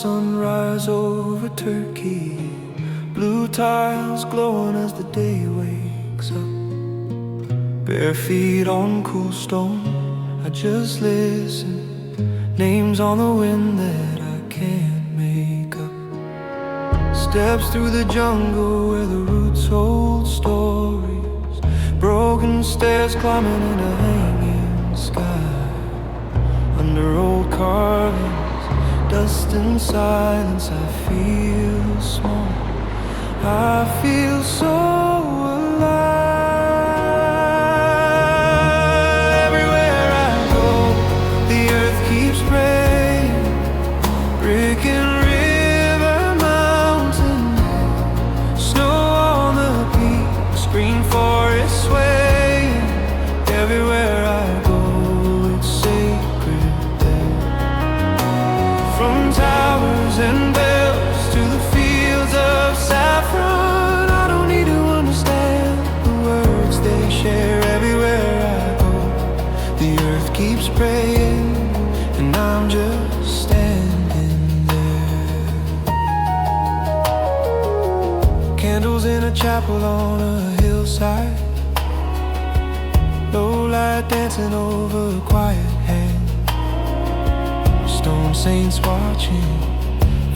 sunrise over Turkey, blue tiles glowing as the day wakes up. Bare feet on cool stone, I just listen. Names on the wind that I can't make up. Steps through the jungle where the roots hold stories. Broken stairs climbing in a hanging sky. Under old carvings, dust and silence, I feel small. I feel so alive. Everywhere I go, the earth keeps praying. Brick and river, mountain, snow on the peaks, green forest swaying. Everywhere I go, it's sacred there. From towers and bells to the fields of saffron, I don't need to understand the words they share. Everywhere I go, the earth keeps praying, and I'm just standing there. Candles in a chapel on a hillside, low light dancing over a quiet hand. Stone saints watching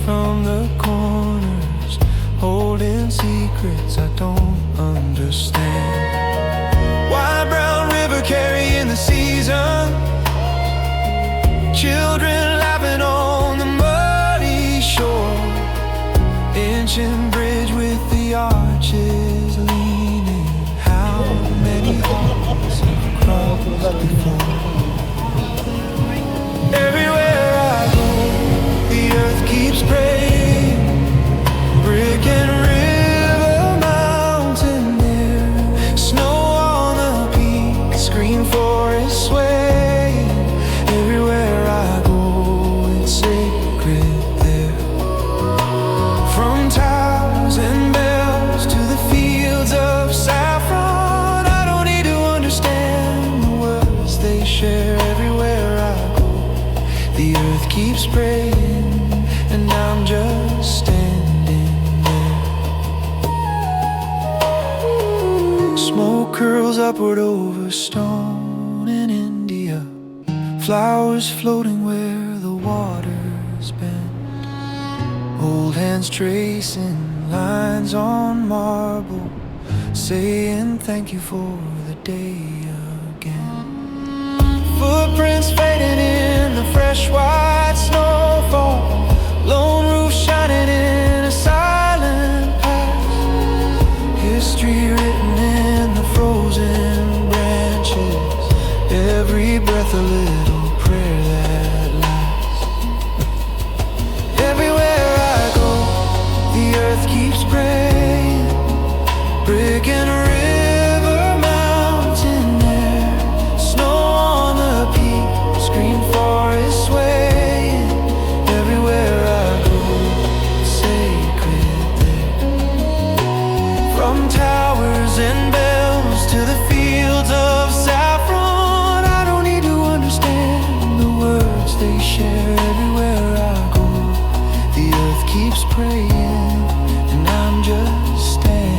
from the corners, holding secrets I don't understand. Wide brown river carrying the season, children laughing on the muddy shore. Ancient bridge with the arches leaning. How many hearts have crossed before? Everywhere I go, the earth keeps praying. Brick and river, mountain there, snow on the peaks, green forest swaying. Everywhere I go, it's sacred there. From towers and bells to the fields of saffron, I don't need to understand the words they share. Everywhere I go, the earth keeps praying, and I'm just standing there. Smoke curls upward over stone in India, flowers floating where the waters bend. Old hands tracing lines on marble, saying thank you for the day again. Footprints fading in the fresh white snowfall, lone roof shining in a silent past. History written in the frozen branches, every breath a little prayer that lasts. Everywhere I go, the earth keeps praying. Brick and river, mountain there, snow on the peaks, green forest swaying. Everywhere I go, it's sacred there. From towers and bells to the fields of saffron, I don't need to understand the words they share. Everywhere I go, the earth keeps praying, and I'm just standing.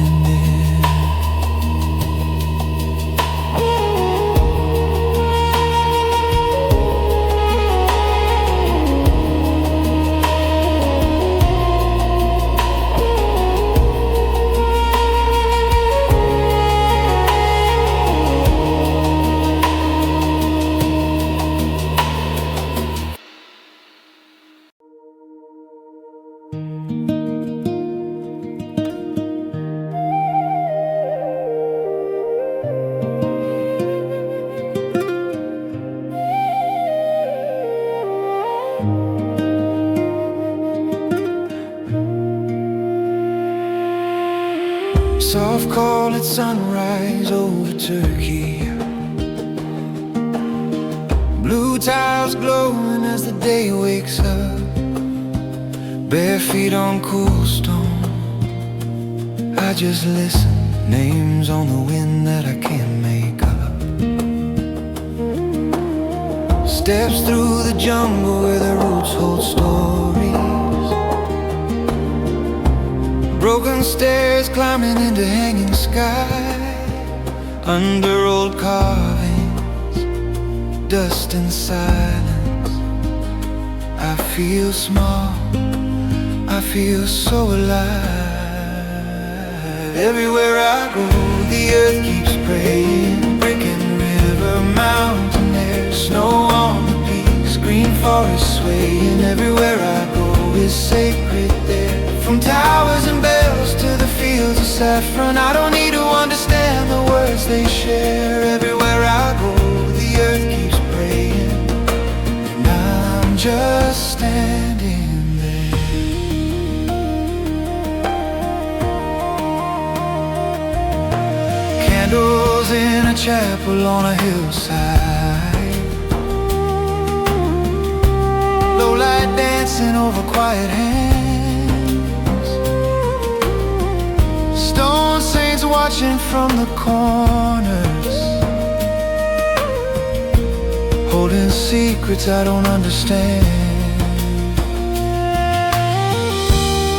Soft call at sunrise over Turkey, blue tiles glowing as the day wakes up. Bare feet on cool stone, I just listen. Names on the wind that I can't make up. Steps through the jungle where the roots hold stories. Broken stairs climbing into hanging sky, under old carvings, dust and silence. I feel small, I feel so alive. Everywhere I go, the earth keeps praying. Brick and river, mountain air, snow on the peaks, green forest swaying. Everywhere I go is sacred there. From towers and bells to the fields of saffron, I don't need to understand the words they share. Everywhere I go, the earth keeps praying, and I'm just standing there. Candles in a chapel on a hillside, low light dancing over quiet hands, stone saints watching from the corners, holding secrets I don't understand.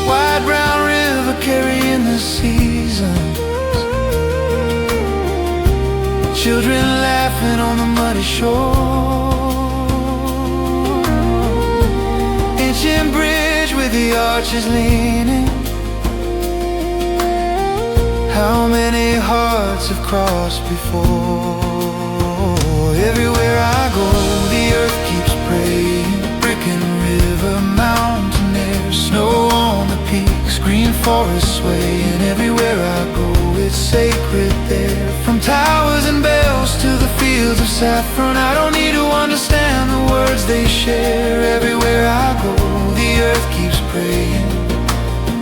Wide brown river carrying the seasons, children laughing on the muddy shore, ancient bridge with the arches leaning. How many hearts have crossed before? Everywhere I go, the earth keeps praying. Brick and river, mountain air, snow on the peaks, green forest swaying. Everywhere I go, it's sacred there. From towers and bells to the fields of saffron, I don't need to understand the words they share. Everywhere I go, the earth keeps praying,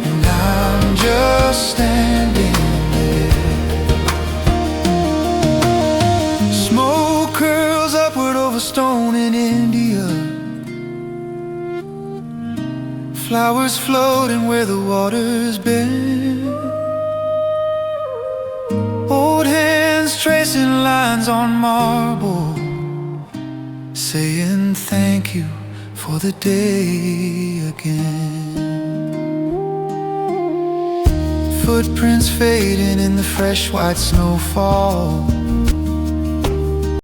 and I'm just standing. Smoke curls upward over stone in India, flowers floating where the waters bend, old hands tracing lines on marble, saying thank you for the day again. Footprints fading in the fresh white snowfall,